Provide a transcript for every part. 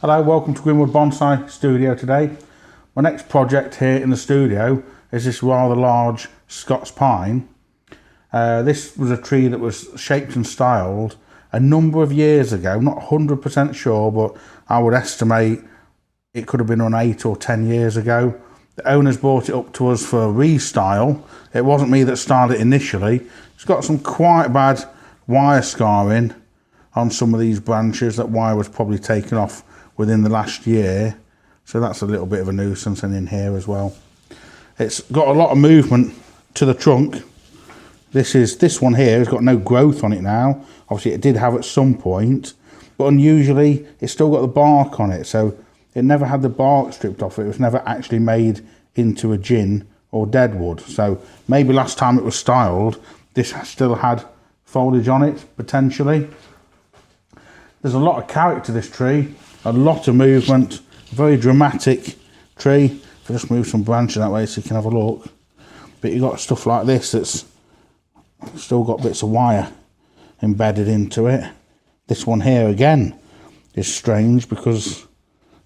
Hello, welcome to Greenwood Bonsai Studio today. My next project here in the studio is this rather large Scots pine. This was a tree that was shaped and styled a number of years ago, not 100% sure, but I would estimate it could have been on 8 or 10 years ago. The owners brought it up to us for a restyle. It wasn't me that styled it initially. It's got some quite bad wire scarring on some of these branches. That wire was probably taken off within the last year, so that's a little bit of a nuisance, and in here as well. It's got a lot of movement to the trunk. This one here has got no growth on it now. Obviously it did have at some point, but unusually it's still got the bark on it, so it never had the bark stripped off. It was never actually made into a gin or deadwood. So maybe last time it was styled, this still had foliage on it, potentially. There's a lot of character to this tree, a lot of movement, very dramatic tree. If I just move some branches that way so you can have a look. But you've got stuff like this that's still got bits of wire embedded into it. This one here again is strange because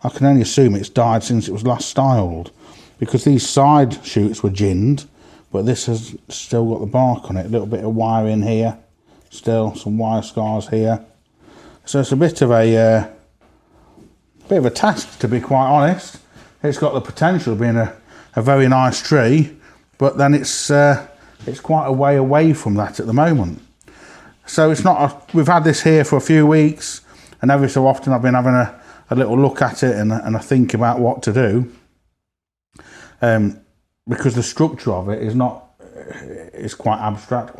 I can only assume it's died since it was last styled, because these side shoots were ginned, but this has still got the bark on it. A little bit of wire in here, still some wire scars here. So it's a bit of a task, to be quite honest. It's got the potential of being a very nice tree, but then it's quite a way away from that at the moment. So it's not. We've had this here for a few weeks, and every so often I've been having a little look at it and I think about what to do, because the structure of it is quite abstract,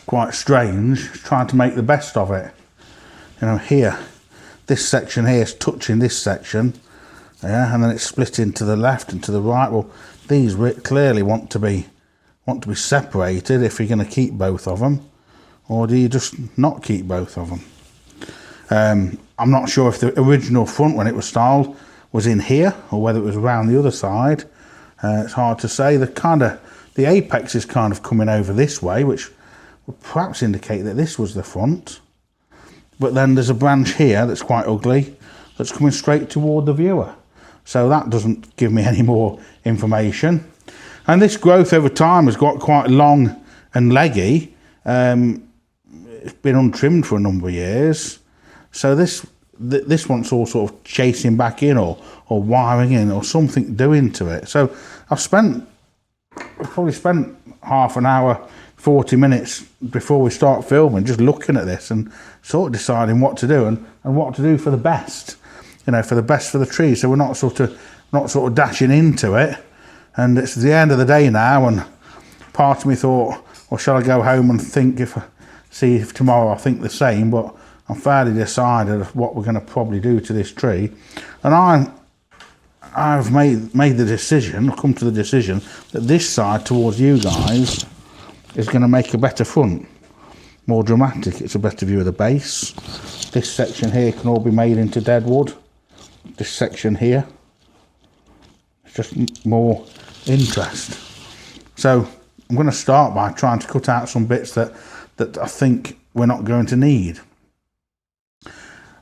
quite strange. Trying to make the best of it. You know, here, this section here is touching this section, yeah, and then it's split into the left and to the right. Well, these clearly want to be separated if you're going to keep both of them, or do you just not keep both of them? I'm not sure if the original front, when it was styled, was in here or whether it was around the other side. It's hard to say. The apex is kind of coming over this way, which would perhaps indicate that this was the front. But then there's a branch here that's quite ugly that's coming straight toward the viewer. So that doesn't give me any more information. And this growth over time has got quite long and leggy. It's been untrimmed for a number of years. So this one's all sort of chasing back in or wiring in or something doing to it. So I've probably spent half an hour, 40 minutes before we start filming just looking at this and sort of deciding what to do and what to do for the best, you know, for the tree. So we're not sort of dashing into it. And it's the end of the day now, and part of me thought, well, shall I go home and see if tomorrow I think the same? But I'm fairly decided of what we're going to probably do to this tree, and I've made the decision, come to the decision, that this side towards you guys is going to make a better front, more dramatic. It's a better view of the base. This section here can all be made into deadwood. This section here, it's just more interest. So I'm going to start by trying to cut out some bits that I think we're not going to need.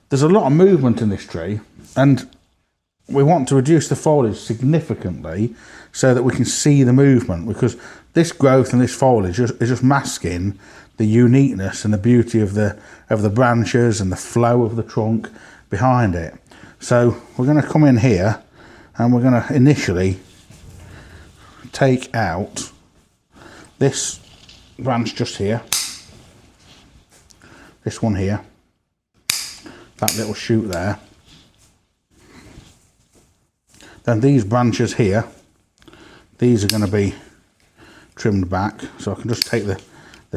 There's a lot of movement in this tree, and we want to reduce the foliage significantly so that we can see the movement, because this growth and this foliage is just masking the uniqueness and the beauty of the branches and the flow of the trunk behind it. So we're going to come in here and we're going to initially take out this branch just here, this one here, that little shoot there. Then these branches here, these are going to be trimmed back, so I can just take the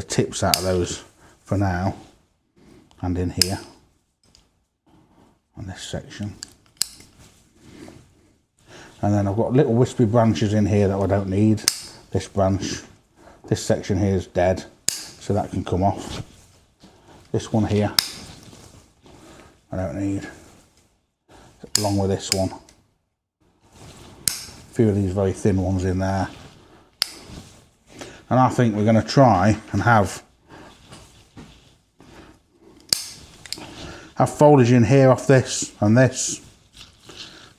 tips out of those for now, and in here on this section. And then I've got little wispy branches in here that I don't need. This branch, this section here is dead, so that can come off. This one here I don't need, along with this one. A few of these very thin ones in there. And I think we're going to try and have have foliage in here off this and this.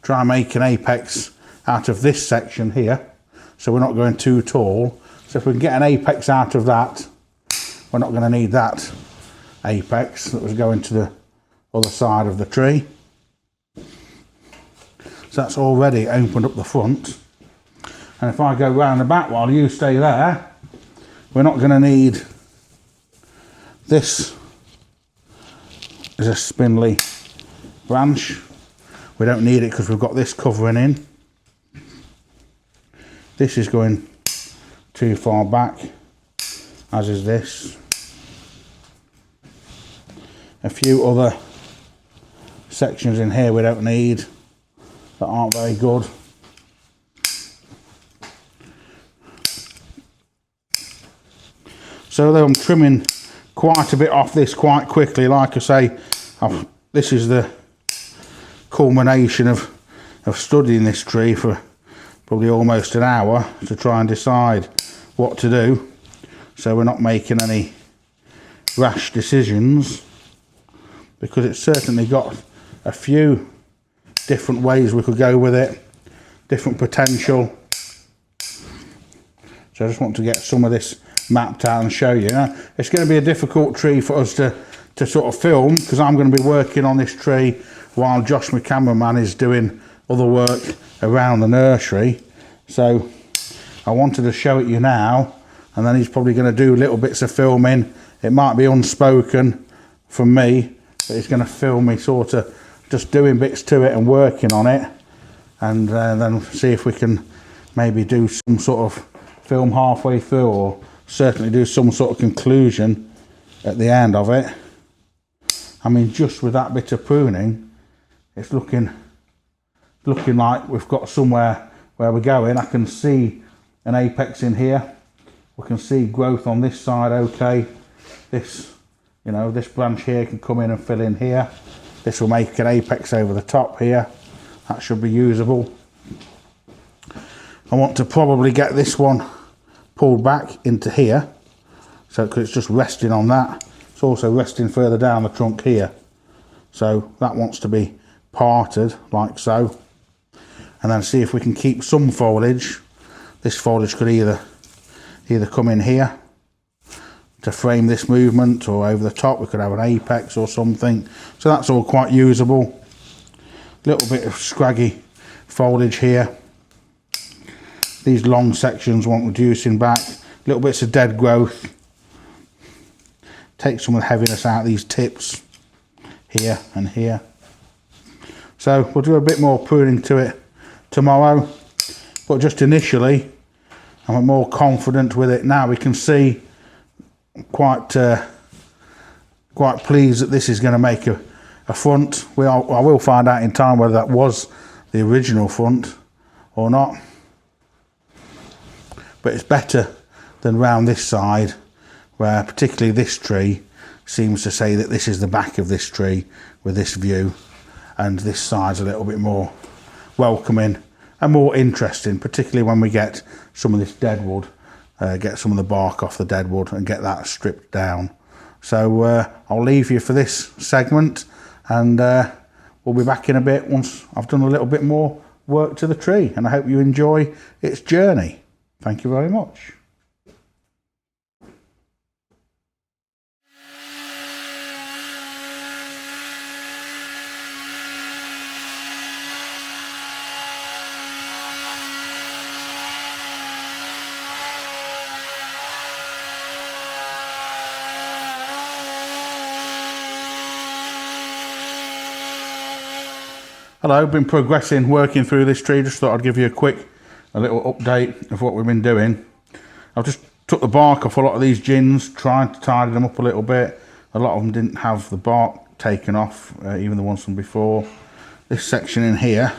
Try and make an apex out of this section here, so we're not going too tall. So if we can get an apex out of that, we're not going to need that apex that was going to the other side of the tree. So that's already opened up the front. And if I go round the back while you stay there, we're not going to need this. Is a spindly branch. We don't need it because we've got this covering in. This is going too far back, as is this. A few other sections in here we don't need, that aren't very good. So though I'm trimming quite a bit off this quite quickly, like I say, this is the culmination of studying this tree for probably almost an hour to try and decide what to do, so we're not making any rash decisions, because it's certainly got a few different ways we could go with it, different potential. So I just want to get some of this mapped out and show you. Now, it's going to be a difficult tree for us to sort of film, because I'm going to be working on this tree while Josh, my cameraman, is doing other work around the nursery. So I wanted to show it you now, and then he's probably going to do little bits of filming. It might be unspoken from me, but he's going to film me sort of just doing bits to it and working on it, and then see if we can maybe do some sort of film halfway through, or certainly do some sort of conclusion at the end of it. I mean, just with that bit of pruning, it's looking like we've got somewhere where we're going. I can see an apex in here. We can see growth on this side, okay. This, you know, this branch here can come in and fill in here. This will make an apex over the top here. That should be usable. I want to probably get this one pulled back into here, so because it's just resting on that. It's also resting further down the trunk here, so that wants to be parted like so, and then see if we can keep some foliage. This foliage could either come in here to frame this movement, or over the top we could have an apex or something. So that's all quite usable. Little bit of scraggy foliage here. These long sections want reducing back. Little bits of dead growth. Take some of the heaviness out of these tips here and here. So we'll do a bit more pruning to it tomorrow, but just initially I'm more confident with it now. We can see quite pleased that this is going to make a front. I will find out in time whether that was the original front or not, but it's better than round this side, where particularly this tree seems to say that this is the back of this tree with this view, and this side's a little bit more welcoming and more interesting, particularly when we get some of this dead wood, get some of the bark off the dead wood and get that stripped down. So I'll leave you for this segment, and we'll be back in a bit once I've done a little bit more work to the tree, and I hope you enjoy its journey. Thank you very much. Hello, been progressing, working through this tree. Just thought I'd give you a little update of what we've been doing. I've just took the bark off a lot of these gins, trying to tidy them up a little bit. A lot of them didn't have the bark taken off, even the ones from before. This section in here,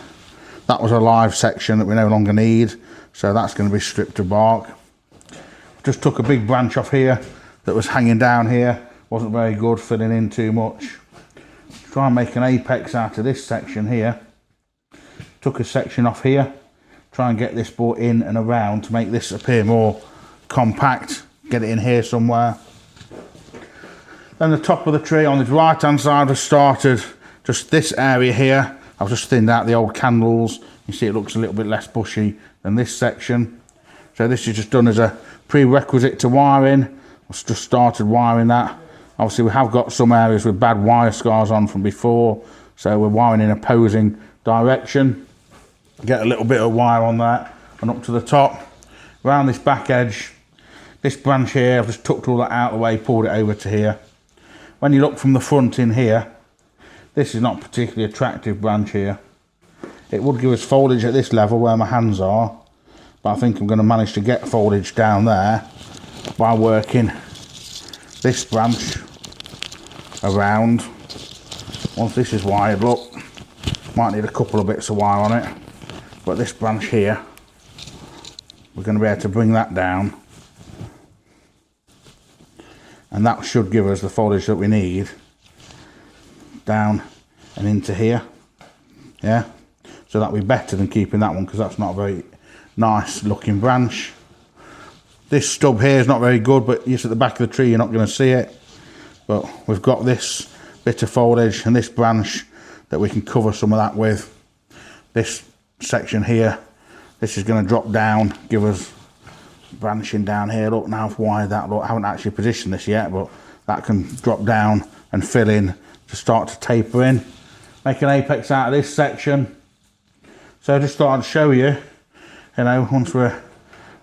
that was a live section that we no longer need, so that's going to be stripped of bark. Just took a big branch off here that was hanging down here, wasn't very good, filling in too much. Try and make an apex out of this section here. Took a section off here, try and get this brought in and around to make this appear more compact, get it in here somewhere. Then the top of the tree on the right hand side has started just this area here. I've just thinned out the old candles. You see it looks a little bit less bushy than this section. So this is just done as a prerequisite to wiring. I've just started wiring that. Obviously we have got some areas with bad wire scars on from before, so we're wiring in opposing direction. Get a little bit of wire on that and up to the top. Around this back edge, this branch here, I've just tucked all that out of the way, pulled it over to here. When you look from the front in here, this is not a particularly attractive branch here. It would give us foliage at this level where my hands are, but I think I'm going to manage to get foliage down there by working this branch around. Once this is wired, look, might need a couple of bits of wire on it, but this branch here, we're going to be able to bring that down, and that should give us the foliage that we need down and into here. Yeah, so that'll be better than keeping that one, because that's not a very nice looking branch. This stub here is not very good, but just at the back of the tree you're not going to see it. But we've got this bit of foliage and this branch that we can cover some of that with. This section here, this is going to drop down, give us branching down here. Look, now I've wired that. Look, I haven't actually positioned this yet, but that can drop down and fill in to start to taper in. Make an apex out of this section. So I just thought I'd show you, you know, once we're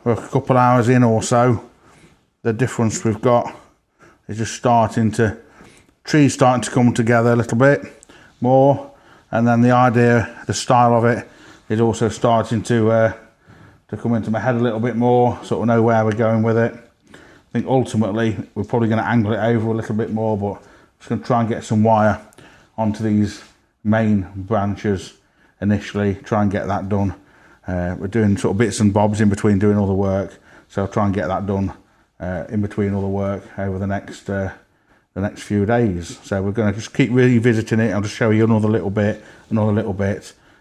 a couple hours in or so, the difference we've got is just trees starting to come together a little bit more, and then the idea, the style of it is also starting to come into my head a little bit more, sort of know where we're going with it. I think ultimately we're probably going to angle it over a little bit more, but I'm just going to try and get some wire onto these main branches initially, try and get that done. We're doing sort of bits and bobs in between doing all the work, so I'll try and get that done in between all the work over the next few days. So we're going to just keep revisiting it. I'll just show you another little bit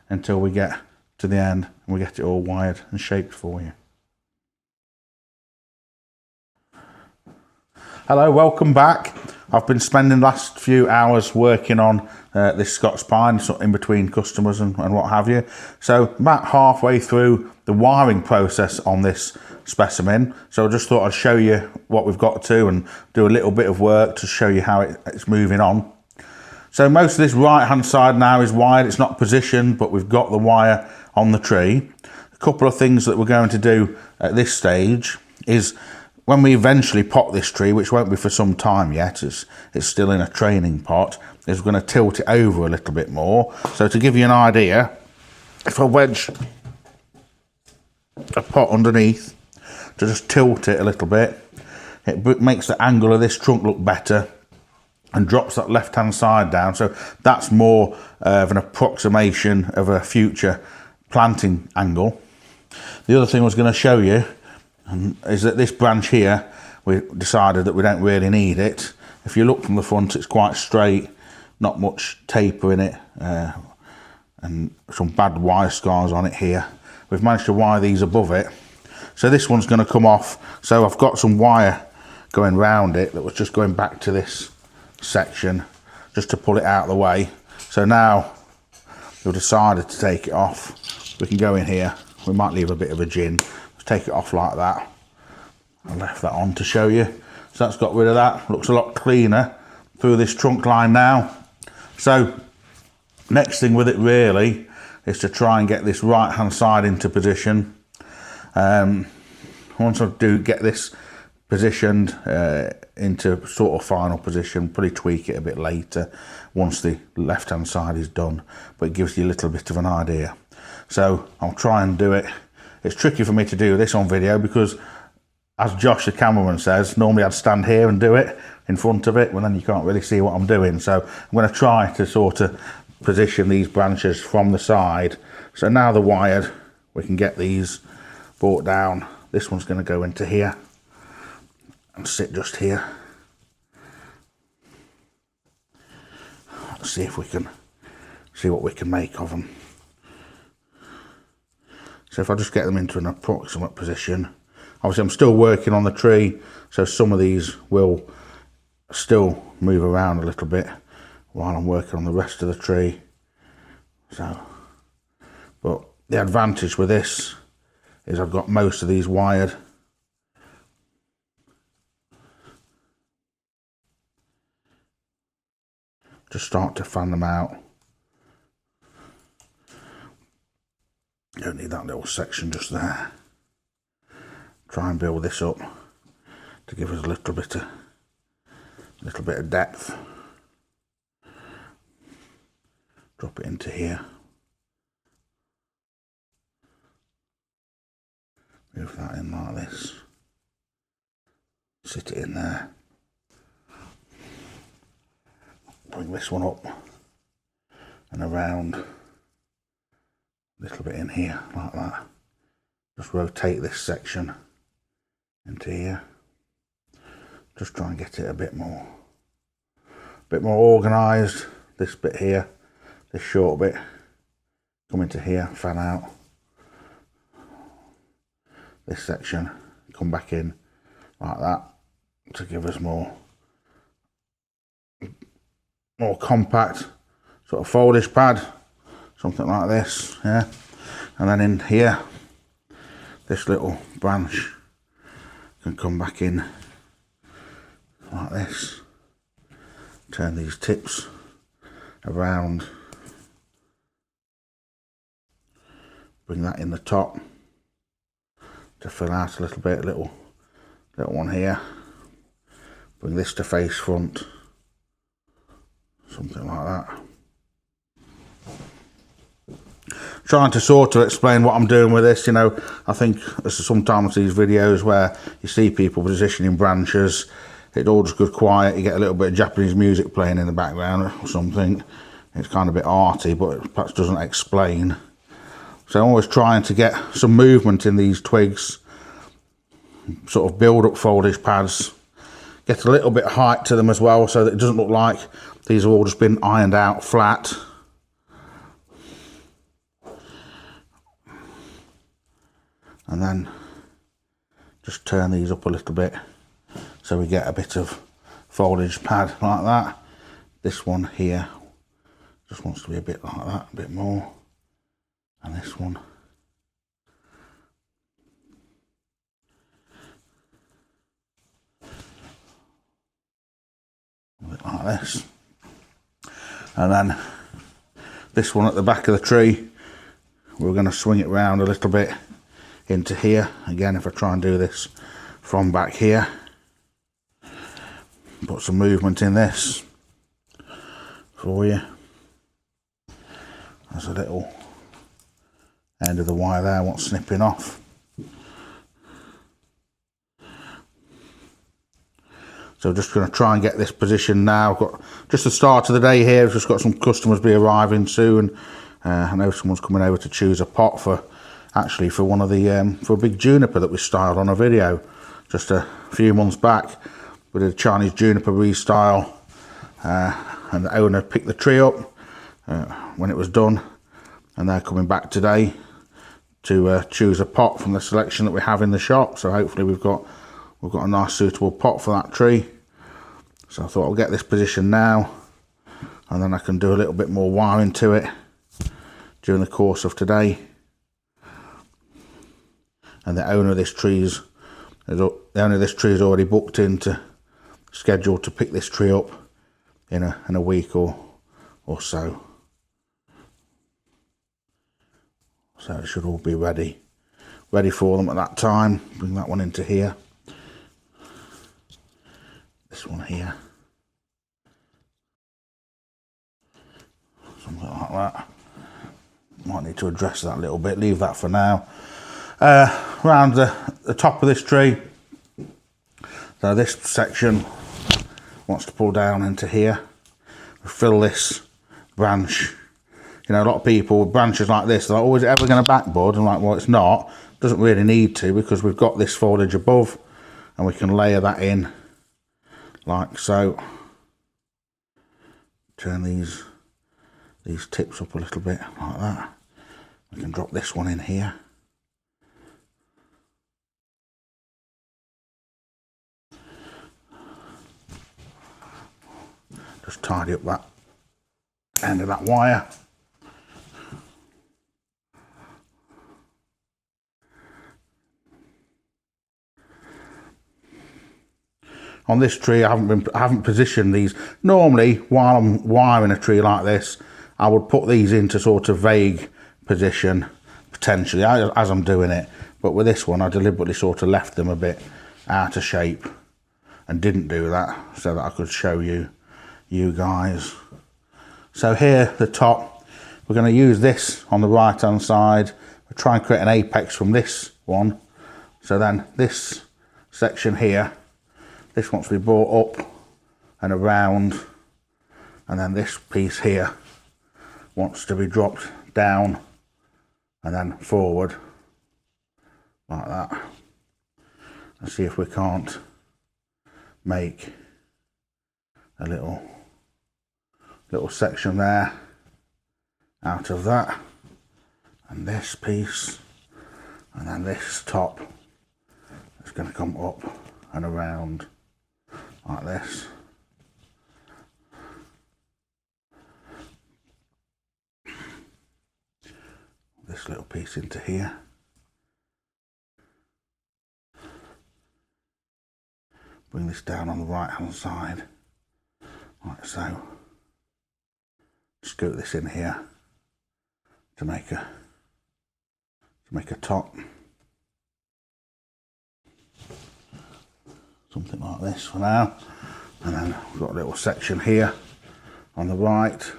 until we get to the end and we get it all wired and shaped for you. Hello, welcome back. I've been spending the last few hours working on this Scots pine, so in between customers and what have you. So about halfway through the wiring process on this specimen. So I just thought I'd show you what we've got to and do a little bit of work to show you how it's moving on. So most of this right hand side now is wired. It's not positioned, but we've got the wire on the tree. A couple of things that we're going to do at this stage is, when we eventually pot this tree, which won't be for some time yet, it's still in a training pot, is we're going to tilt it over a little bit more. So to give you an idea, if I wedge a pot underneath to just tilt it a little bit, it makes the angle of this trunk look better and drops that left hand side down. So that's more of an approximation of a future planting angle. The other thing I was going to show you is that this branch here, we decided that we don't really need it. If you look from the front, it's quite straight, not much taper in it, and some bad wire scars on it here. We've managed to wire these above it, so this one's going to come off. So I've got some wire going round it that was just going back to this section just to pull it out of the way. So now we've decided to take it off. We can go in here, we might leave a bit of a gin, take it off like that. I left that on to show you. So that's got rid of that. Looks a lot cleaner through this trunk line now. So next thing with it really is to try and get this right hand side into position. Once I do get this positioned into sort of final position, probably tweak it a bit later once the left hand side is done, but it gives you a little bit of an idea. So I'll try and do it. It's tricky for me to do this on video because, as Josh the cameraman says, normally I'd stand here and do it in front of it, well then you can't really see what I'm doing. So I'm going to try to sort of position these branches from the side. So now they're wired, we can get these brought down. This one's going to go into here and sit just here. Let's see if we can see what we can make of them. So if I just get them into an approximate position, obviously I'm still working on the tree, so some of these will still move around a little bit while I'm working on the rest of the tree. So, but the advantage with this is I've got most of these wired. Just start to fan them out. Don't need that little section just there. Try and build this up to give us a little bit of depth. Drop it into here. Move that in like this. Sit it in there. Bring this one up and around a little bit in here like that. Just rotate this section into here. Just try and get it a bit more organised. This bit here, this short bit, come into here, fan out. This section, come back in like that to give us more compact sort of foliage pad, something like this, yeah. And then in here, this little branch can come back in like this. Turn these tips around, bring that in the top to fill out a little bit, little one here. Bring this to face front, something like that. Trying to sort of explain what I'm doing with this, you know. I think there's sometimes these videos where you see people positioning branches, it all just goes quiet, you get a little bit of Japanese music playing in the background or something. It's kind of a bit arty, but it perhaps doesn't explain. So I'm always trying to get some movement in these twigs, sort of build up foliage pads, get a little bit of height to them as well, so that it doesn't look like these have all just been ironed out flat. And then just turn these up a little bit so we get a bit of foliage pad like that. This one here just wants to be a bit like that, a bit more. And this one a bit like this. And then this one at the back of the tree, we're going to swing it round a little bit into here. Again, if I try and do this from back here, put some movement in this for you. There's a little end of the wire there, what's snipping off. So just going to try and get this position now. I've got just the start of the day here. I've just got some customers be arriving soon. I know someone's coming over to choose a pot for one of the for a big juniper that we styled on a video just a few months back. We did a Chinese juniper restyle, and the owner picked the tree up when it was done, and they're coming back today to choose a pot from the selection that we have in the shop. So hopefully we've got a nice suitable pot for that tree. So I thought I'll get this position now, and then I can do a little bit more wiring to it during the course of today. And the owner of this tree is already booked in to schedule to pick this tree up in a week or so. So it should all be ready for them at that time. Bring that one into here. This one here. Something like that. Might need to address that a little bit. Leave that for now. Around the top of this tree. So this section wants to pull down into here. Fill this branch. You know, a lot of people with branches like this, they're like, oh, is it ever going to back bud? I'm like, well, it's not. Doesn't really need to, because we've got this foliage above and we can layer that in like so. Turn these tips up a little bit like that. We can drop this one in here. tidy up that end of that wire. On this tree, I haven't positioned these. Normally, while I'm wiring a tree like this, I would put these into sort of vague position, potentially, as I'm doing it. But with this one, I deliberately sort of left them a bit out of shape and didn't do that so that I could show you guys. So here, the top, we're going to use this on the right hand side. We'll try and create an apex from this one. So then this section here, this wants to be brought up and around, and then this piece here wants to be dropped down and then forward like that. Let's see if we can't make a little section there out of that, and this piece, and then this top is going to come up and around like this. This little piece into here. Bring this down on the right hand side, like so. Scoot this in here to make a top. Something like this for now, and then we've got a little section here on the right.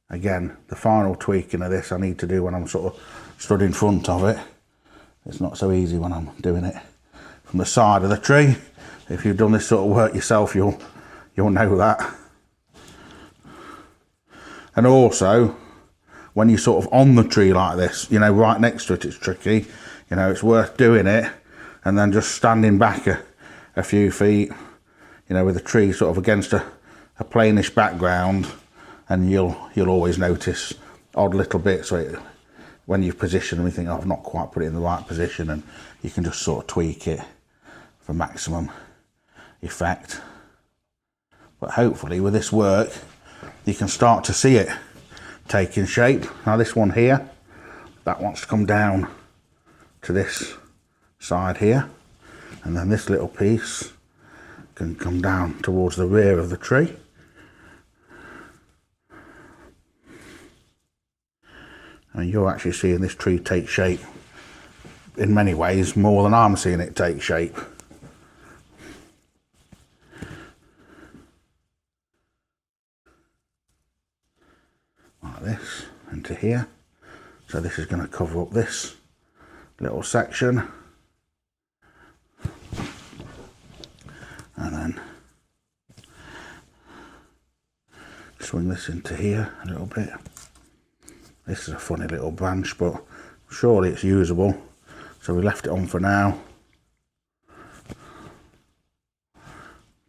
Again, the final tweaking of this I need to do when I'm sort of stood in front of it. It's not so easy when I'm doing it from the side of the tree. If you've done this sort of work yourself, you'll know that. And also, when you're sort of on the tree like this, you know, right next to it, it's tricky. You know, it's worth doing it and then just standing back a few feet, you know, with the tree sort of against a plainish background, and you'll always notice odd little bits when you've positioned them, you think, oh, I've not quite put it in the right position, and you can just sort of tweak it for maximum effect. But hopefully with this work, you can start to see it taking shape. Now this one here, that wants to come down to this side here, and then this little piece can come down towards the rear of the tree. And you're actually seeing this tree take shape in many ways more than I'm seeing it take shape. Like this, into here. So this is going to cover up this little section. And then swing this into here a little bit. This is a funny little branch, but surely it's usable. So we left it on for now.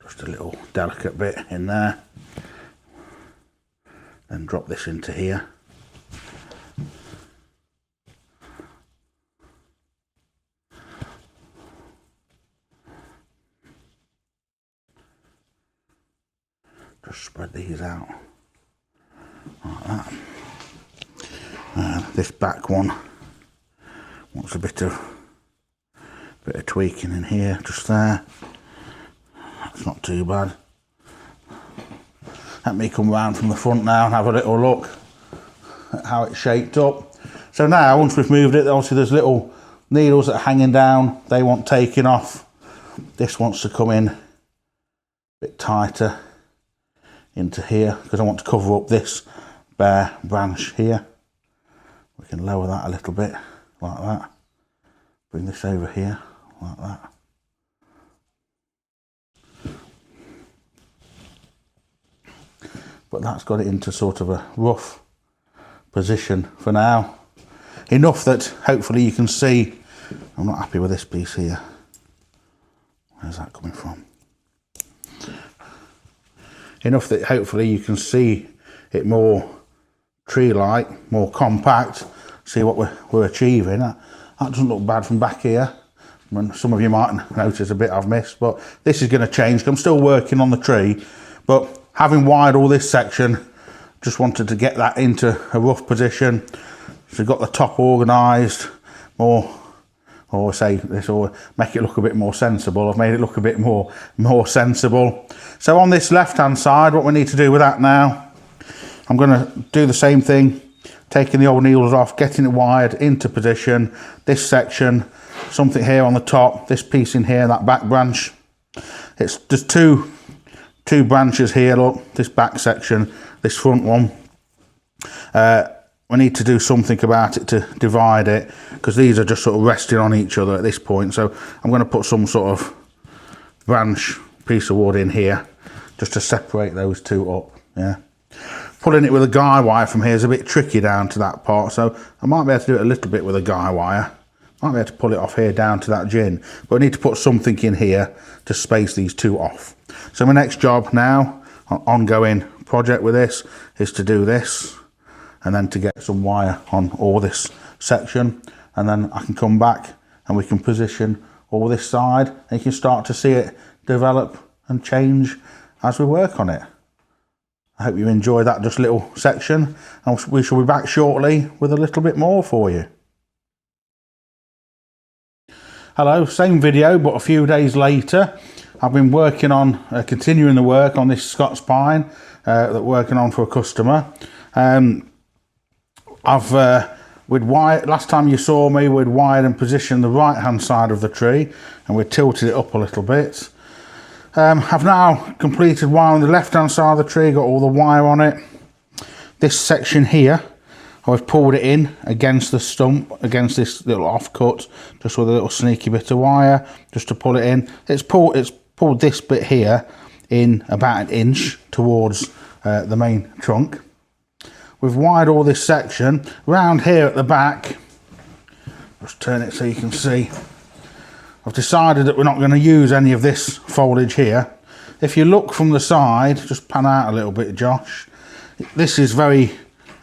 Just a little delicate bit in there. Then drop this into here. Just spread these out like that. This back one wants a bit of tweaking in here, just there. That's not too bad. Let me come round from the front now and have a little look at how it's shaped up. So now, once we've moved it, obviously there's little needles that are hanging down. They want taking off. This wants to come in a bit tighter into here because I want to cover up this bare branch here. We can lower that a little bit, like that. Bring this over here, like that. But that's got it into sort of a rough position for now. Enough that hopefully you can see. I'm not happy with this piece here. Where's that coming from? Enough that hopefully you can see it more tree-like, more compact, see what we're achieving. That doesn't look bad from back here. I mean, some of you might notice a bit I've missed, but this is going to change. I'm still working on the tree, but having wired all this section, just wanted to get that into a rough position. So we've got the top organised, more, or say this, or make it look a bit more sensible. I've made it look a bit more sensible. So on this left hand side, what we need to do with that now, I'm going to do the same thing, taking the old needles off, getting it wired into position. This section, something here on the top, this piece in here, that back branch. It's just two branches here, look, this back section, this front one. We need to do something about it to divide it, because these are just sort of resting on each other at this point. So I'm going to put some sort of branch piece of wood in here just to separate those two up. Yeah, pulling it with a guy wire from here is a bit tricky down to that part, so I might be able to do it a little bit with a guy wire. Might be able to pull it off here down to that gin, but I need to put something in here to space these two off. So my next job now, ongoing project with this, is to do this, and then to get some wire on all this section, and then I can come back and we can position all this side, and you can start to see it develop and change as we work on it. I hope you enjoy that just little section, and we shall be back shortly with a little bit more for you. Hello, same video but a few days later. I've been working on, continuing the work on this Scots pine that we're working on for a customer. We'd wired, last time you saw me, we'd wired and positioned the right hand side of the tree, and we tilted it up a little bit. I've now completed wiring the left hand side of the tree, got all the wire on it. This section here, I've pulled it in against the stump, against this little offcut, just with a little sneaky bit of wire, just to pull it in. It's pulled this bit here in about an inch towards the main trunk. We've wired all this section round here at the back. Just turn it so you can see. I've decided that we're not going to use any of this foliage here. If you look from the side, just pan out a little bit, Josh. This is very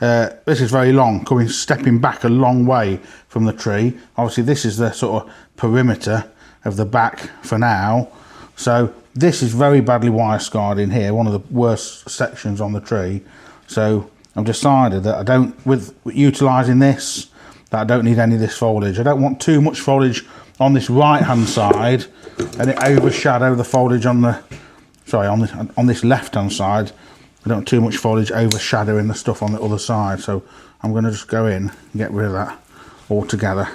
long, stepping back a long way from the tree. Obviously this is the sort of perimeter of the back for now. So this is very badly wire scarred in here, one of the worst sections on the tree. So I've decided that I don't, with utilising this, that I don't need any of this foliage. I don't want too much foliage on this right hand side and it overshadow the foliage on the, sorry, on this left hand side. I don't want too much foliage overshadowing the stuff on the other side. So I'm going to just go in and get rid of that altogether.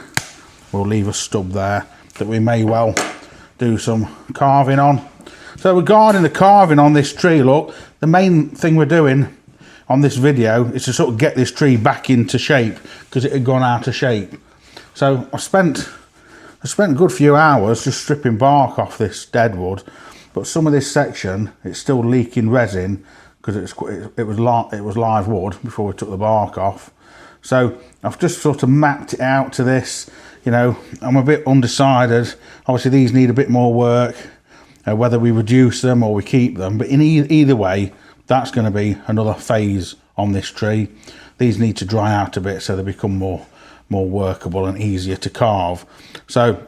We'll leave a stub there that we may well do some carving on. So regarding the carving on this tree, look, the main thing we're doing on this video is to sort of get this tree back into shape, because it had gone out of shape. So I spent a good few hours just stripping bark off this dead wood, but some of this section, it's still leaking resin, because it was live wood before we took the bark off. So I've just sort of mapped it out to this. You know, I'm a bit undecided. Obviously these need a bit more work, whether we reduce them or we keep them, but in either way, that's going to be another phase on this tree. These need to dry out a bit so they become more workable and easier to carve. So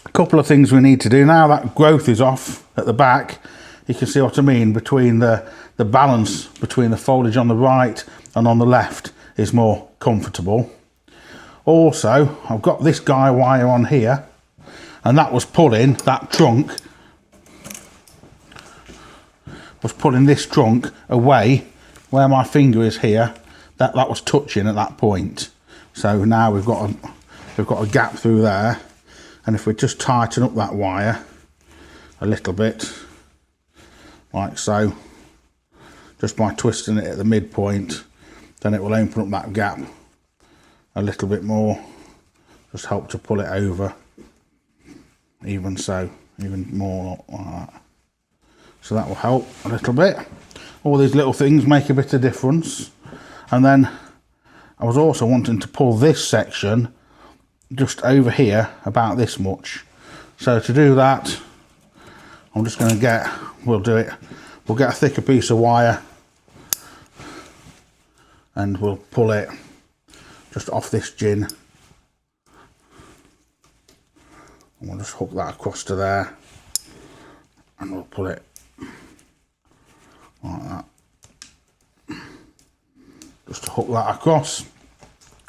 a couple of things we need to do now that growth is off at the back. You can see what I mean, between the balance between the foliage on the right and on the left is more comfortable. Also, I've got this guy wire on here, and that was pulling that trunk, was pulling this trunk away where my finger is here. That was touching at that point. So now we've got a gap through there, and if we just tighten up that wire a little bit, like so, just by twisting it at the midpoint, then it will open up that gap a little bit more. Just help to pull it over, even so, even more like that. So that will help a little bit. All these little things make a bit of difference. And then I was also wanting to pull this section just over here about this much. So to do that, I'm just going to we'll get a thicker piece of wire, and we'll pull it just off this gin, and we'll just hook that across to there, and we'll pull it like that. just to hook that across.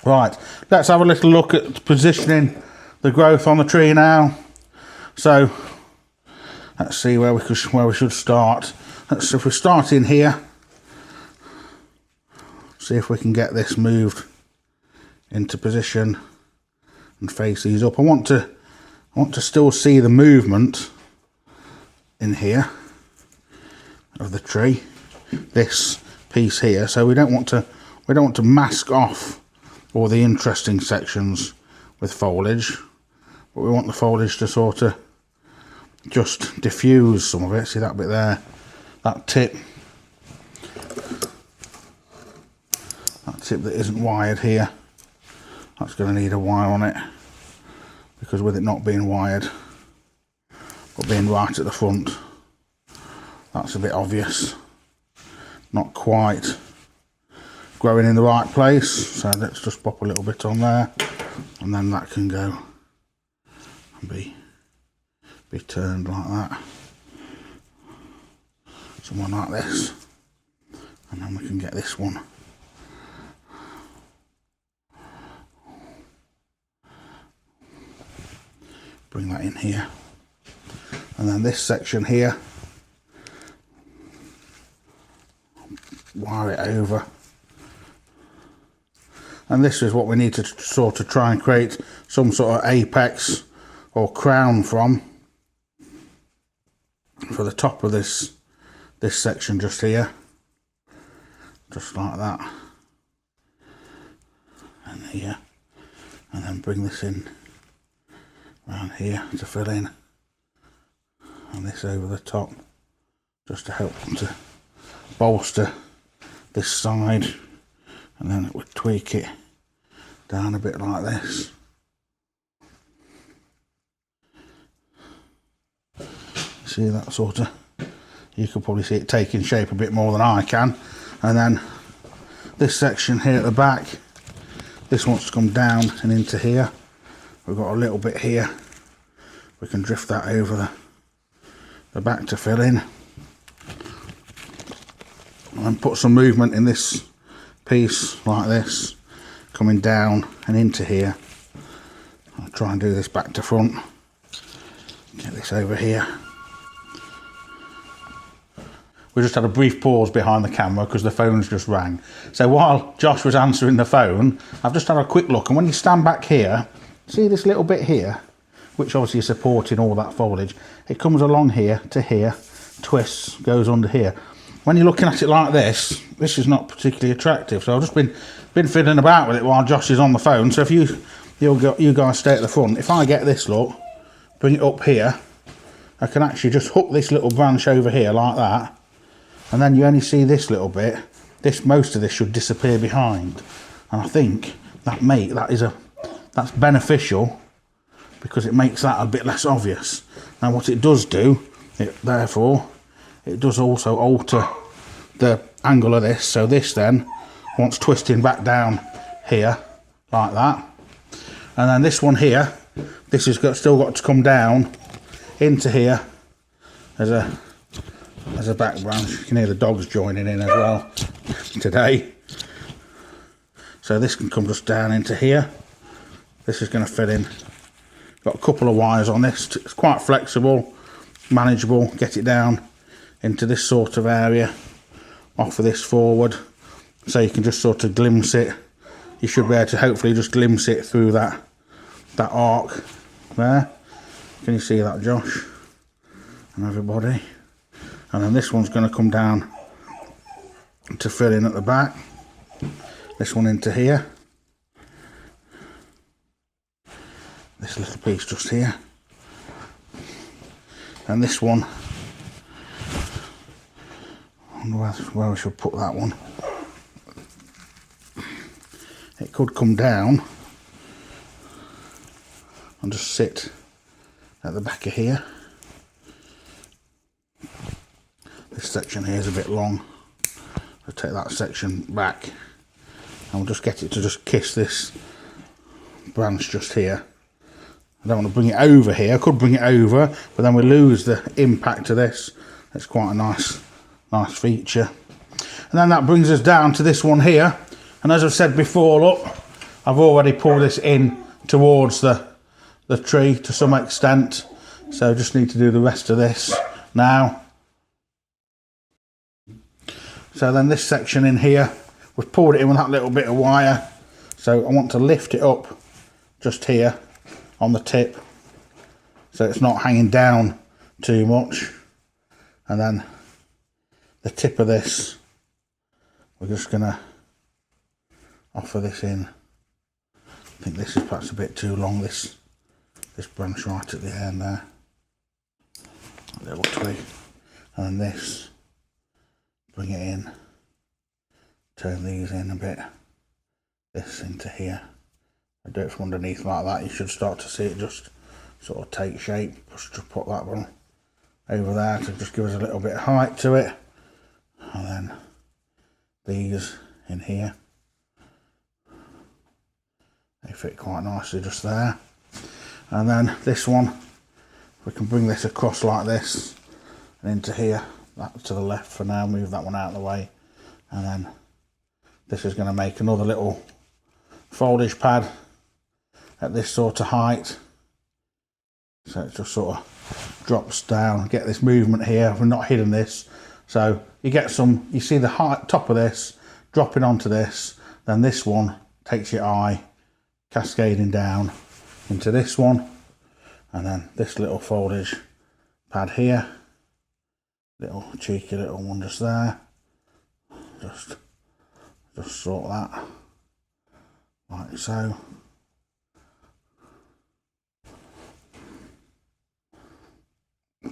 Right, let's have a little look at positioning the growth on the tree now. So let's see where we should start. If we start in here, see if we can get this moved into position and face these up. I want to still see the movement in here of the tree, this piece here. So we don't want to mask off all the interesting sections with foliage, but we want the foliage to sort of just diffuse some of it. See that bit there, that tip that isn't wired here, that's going to need a wire on it, because with it not being wired but being right at the front, that's a bit obvious, not quite growing in the right place. So let's just pop a little bit on there, and then that can go and be turned like that, something like this, and then we can get this one bring that in here, and then this section here, wire it over. And this is what we need to sort of try and create some sort of apex or crown from, for the top of this section just here, just like that, and here, and then bring this in around here to fill in, and this over the top just to help to bolster this side, and then it would tweak it down a bit like this. See that sort of, you can probably see it taking shape a bit more than I can. And then this section here at the back, this wants to come down and into here. We've got a little bit here, we can drift that over the back to fill in, and put some movement in this piece like this, coming down and into here. I'll try and do this back to front, get this over here. We just had a brief pause behind the camera because the phone's just rang. So while Josh was answering the phone, I've just had a quick look, and when you stand back here, see this little bit here, which obviously is supporting all that foliage, it comes along here to here, twists, goes under here. When you're looking at it like this is not particularly attractive. So I've just been fiddling about with it while Josh is on the phone. So if you guys stay at the front, if I get this look, bring it up here, I can actually just hook this little branch over here like that, and then you only see this little bit. Most of this should disappear behind, and I think that's beneficial, because it makes that a bit less obvious. Now what it does do, it does also alter the angle of this. So this then wants twisting back down here like that, and then this one here, this has still got to come down into here as a back branch. You can hear the dogs joining in as well today. So this can come just down into here. This is going to fit in. Got a couple of wires on this. It's quite flexible, manageable. Get it down into this sort of area, off of this forward, so you can just sort of glimpse it. You should be able to hopefully just glimpse it through that arc there. Can you see that, Josh and everybody? And then this one's going to come down to fill in at the back, this one into here, this little piece just here, and this one, I wonder where we should put that one. It could come down and just sit at the back of here. This section here is a bit long. I'll take that section back, and we'll just get it to just kiss this branch just here. I don't want to bring it over here. I could bring it over, but then we lose the impact of this. It's quite a nice feature. And then that brings us down to this one here, And as I've said before, look, I've already pulled this in towards the tree to some extent. So I just need to do the rest of this now. So then this section in here, we've pulled it in with that little bit of wire. So I want to lift it up just here on the tip, so it's not hanging down too much. And then the tip of this, we're just gonna offer this in. I think this is perhaps a bit too long, this branch right at the end there. A little twig. And then this, bring it in, turn these in a bit, this into here. I do it from underneath like that, you should start to see it just sort of take shape. Just put that one over there to just give us a little bit of height to it. And then these in here, they fit quite nicely just there. And then this one, we can bring this across like this and into here, that to the left for now, move that one out of the way. And then this is going to make another little foldage pad at this sort of height. So it just sort of drops down, get this movement here. We're not hidden this. So you get some, you see the height, top of this dropping onto this, then this one takes your eye cascading down into this one, and then this little foldage pad here, little cheeky little one just there. Just sort that like so.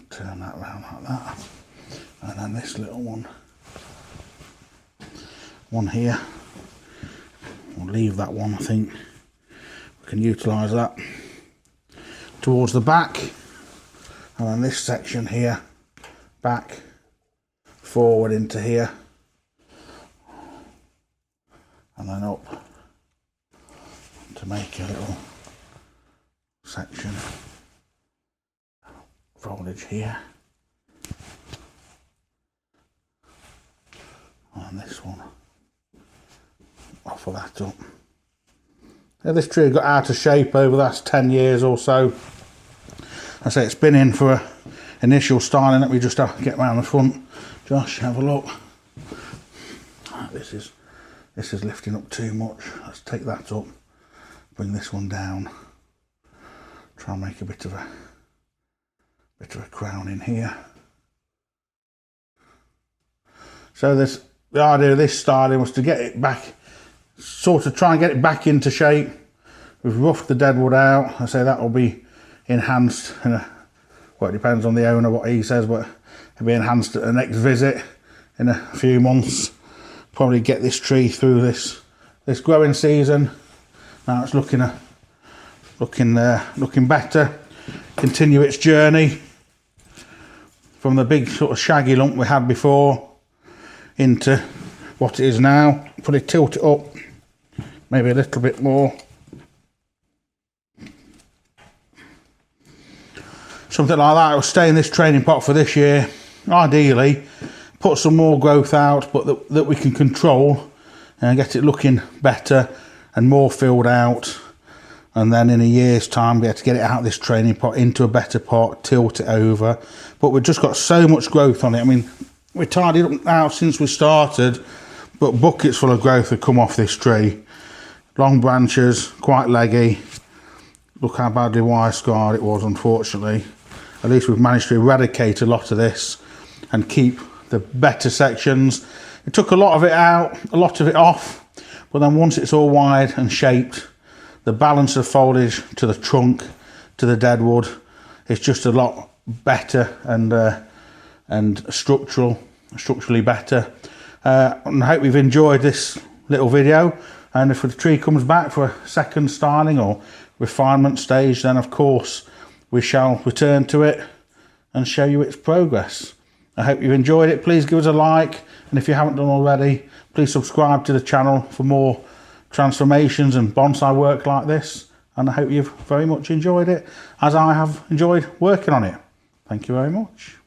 Turn that around like that, and then this little one here, we'll leave that one. I think we can utilise that towards the back, and then this section here, back, forward into here, and then up to make a little section foldage here, and this one, offer that up. Now this tree got out of shape over the last 10 years or so. I say it's been in for a initial styling that we just have to get around the front. Josh, have a look. This is lifting up too much. Let's take that up, bring this one down, try and make a bit of a crown in here. So the idea of this styling was to get it back, sort of try and get it back into shape. We've roughed the deadwood out. I say that will be enhanced in well, it depends on the owner what he says, but it'll be enhanced at the next visit in a few months. Probably get this tree through this growing season. Now it's looking better. Continue its journey from the big sort of shaggy lump we had before into what it is now. Probably tilt it up maybe a little bit more. Something like that. It will stay in this training pot for this year. Ideally, put some more growth out, but that we can control and get it looking better and more filled out. And then in a year's time, be able to get it out of this training pot into a better pot, tilt it over. But we've just got so much growth on it. I mean, we're tidied up now since we started, but buckets full of growth have come off this tree. Long branches, quite leggy. Look how badly wire scarred it was, unfortunately. At least we've managed to eradicate a lot of this and keep the better sections. It took a lot of it out, a lot of it off, but then once it's all wired and shaped, the balance of foliage to the trunk, to the deadwood, is just a lot better and structurally better. And I hope you've enjoyed this little video. And if the tree comes back for a second styling or refinement stage, then of course we shall return to it and show you its progress. I hope you've enjoyed it. Please give us a like, and if you haven't done already, please subscribe to the channel for more transformations and bonsai work like this. And I hope you've very much enjoyed it, as I have enjoyed working on it. Thank you very much.